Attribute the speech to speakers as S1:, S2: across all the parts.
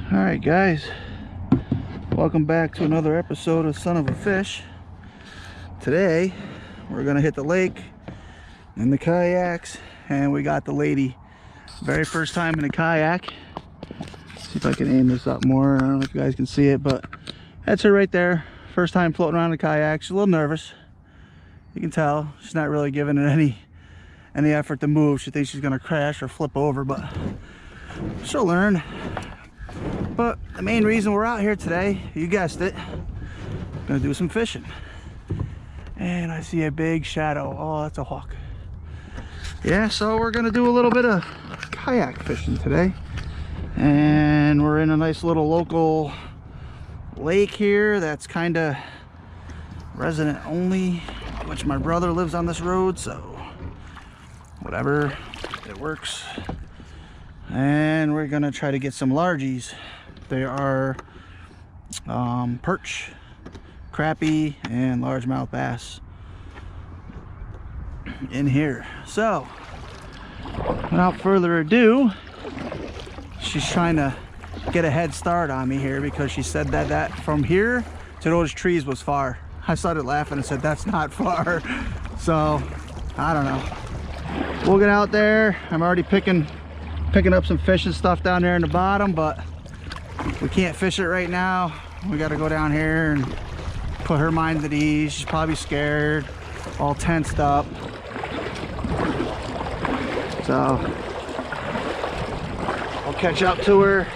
S1: Alright guys, welcome back to another episode of Son of a Fish. Today we're gonna hit the lake in the kayaks, and we got the lady. Very first time in a kayak. See if I can aim this up more. I don't know if you guys can see it, but that's her right there. First time floating around a kayak. She's a little nervous. You can tell she's not really giving it any effort to move. She thinks she's gonna crash or flip over, but she'll learn. But the main reason we're out here today, you guessed it, gonna do some fishing. And I see a big shadow. Oh, that's a hawk. Yeah, so we're gonna do a little bit of kayak fishing today. And we're in a nice little local lake here that's kind of resident only, which my brother lives on this road, so whatever, it works. And we're gonna try to get some largies. They are perch, crappie, and largemouth bass in here. So without further ado, she's trying to get a head start on me here because she said that from here to those trees was far. I started laughing and said that's not far. So I don't know, we'll get out there. I'm already picking up some fish and stuff down there in the bottom, but we can't fish it right now. We got to go down here and put her mind at ease. She's probably scared, all tensed up. So I'll catch up to her.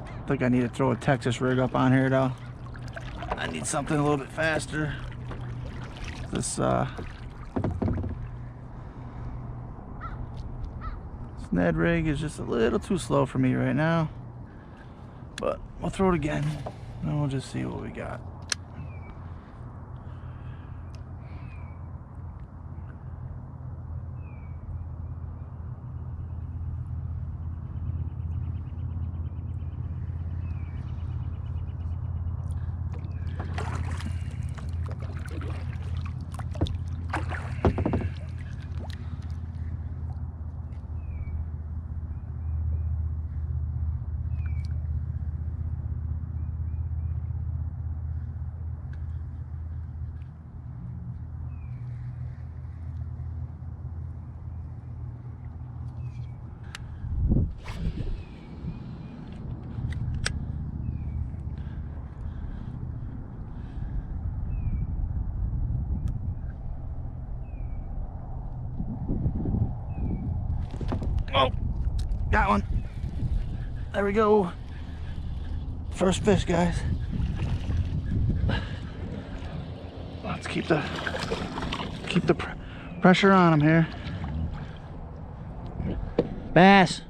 S1: I think I need to throw a Texas rig up on here though. I need something a little bit faster. This Ned rig is just a little too slow for me right now, but we'll throw it again and we'll just see what we got. Oh, got one. There we go. First fish, guys. Let's keep the pressure on him here. Bass.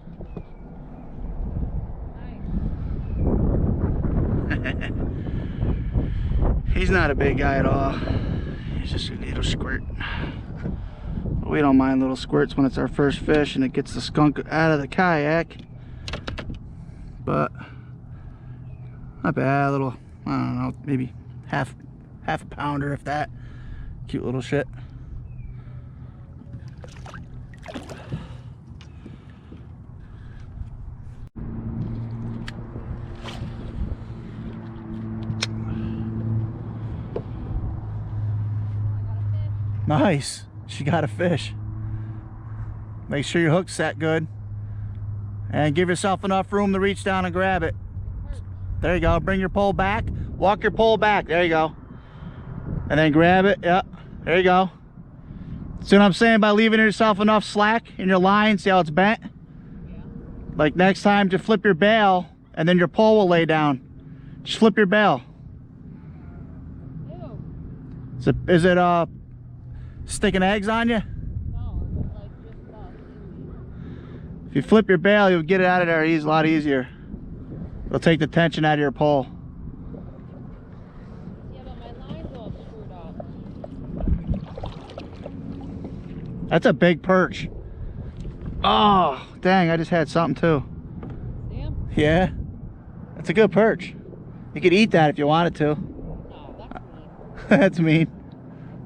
S1: He's not a big guy at all. He's just a little squirt. We don't mind little squirts when it's our first fish and it gets the skunk out of the kayak. But not bad. A little, I don't know, maybe half a pounder, if that. Cute little shit. Nice. She got a fish. Make sure your hook's set good and give yourself enough room to reach down and grab it. There you go. Bring your pole back. Walk your pole back. There you go. And then grab it. Yep. There you go. See what I'm saying by leaving yourself enough slack in your line? See how it's bent? Yeah. Like next time, just flip your bail and then your pole will lay down. Just flip your bail. Ew. Is it sticking eggs on you?
S2: No, it's like just
S1: if you flip your bail, you'll get it out of there a lot easier. It'll take the tension out of your pole.
S2: Yeah, but my line's all screwed up.
S1: That's a big perch. Oh, dang, I just had something too.
S2: Damn.
S1: Yeah, that's a good perch. You could eat that if you wanted to.
S2: No, that's mean.
S1: That's mean.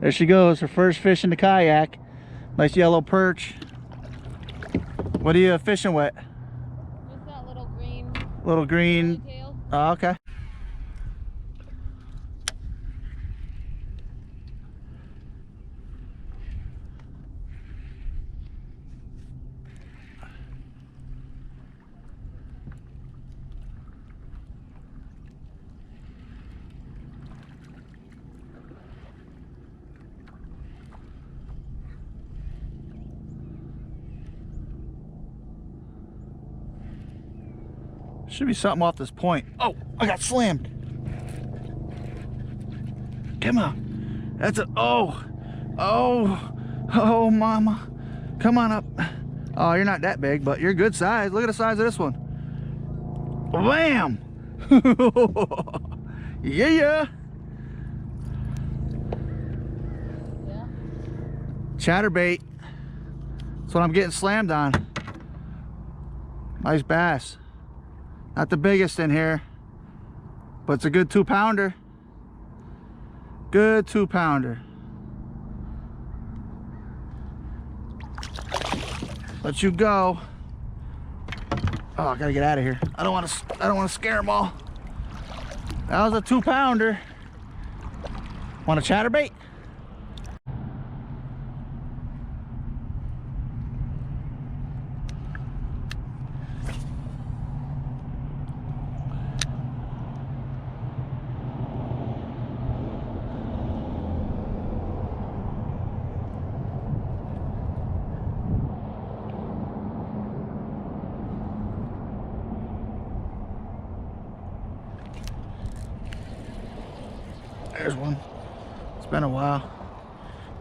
S1: There she goes, her first fish in the kayak. Nice yellow perch. What are you fishing with?
S2: Just that little green.
S1: Little green.
S2: Tail.
S1: Oh, okay. Should be something off this point. Oh, I got slammed. Come on. That's a, oh, mama. Come on up. Oh, you're not that big, but you're good size. Look at the size of this one. Bam. Yeah.
S2: Yeah.
S1: Chatterbait. That's what I'm getting slammed on. Nice bass. Not the biggest in here, but it's a good 2-pounder. Good 2-pounder. Let you go. Oh, I gotta get out of here. I don't want to scare them all. That was a 2-pounder. Want a chatterbait? There's one. It's been a while.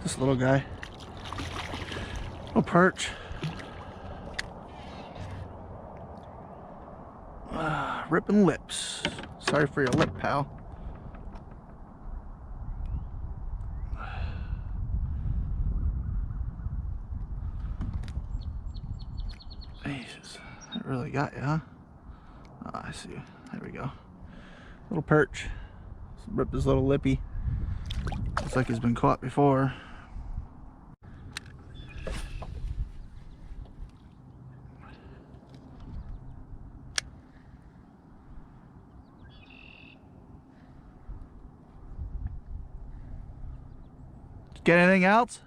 S1: This little guy. Little perch. Ripping lips. Sorry for your lip, pal. Jesus, that really got you, huh? Oh, I see you. There we go. Little perch. Rip his little lippy. Looks like he's been caught before. Get anything else?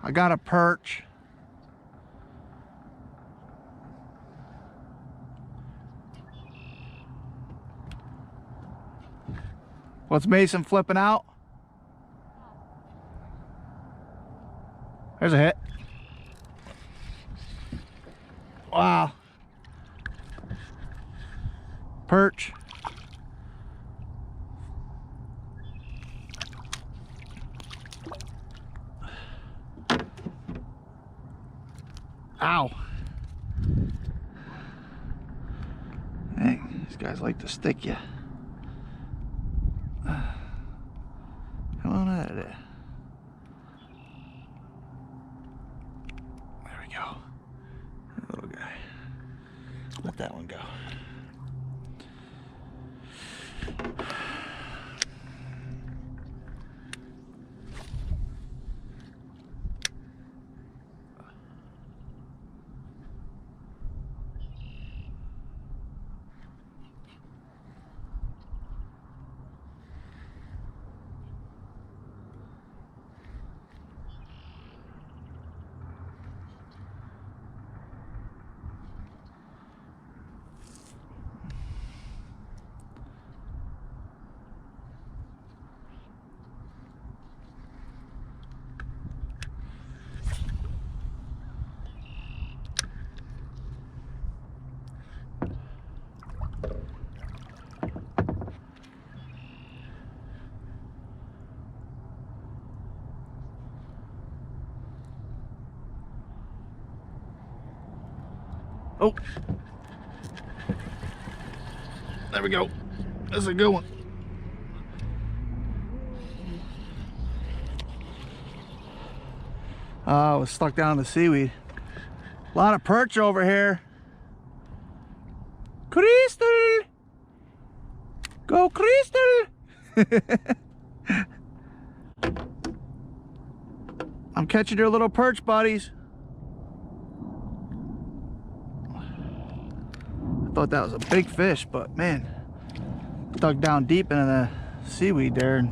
S1: I got a perch. What's Mason flipping out? There's a hit. Wow. Perch. Ow. Dang, these guys like to stick you. Come on out of there. There we go. That little guy. Let that one go. Oh, there we go. That's a good one. I was stuck down in the seaweed. A lot of perch over here. Crystal. Go, Crystal! I'm catching your little perch buddies. I thought that was a big fish, but man, dug down deep into the seaweed there and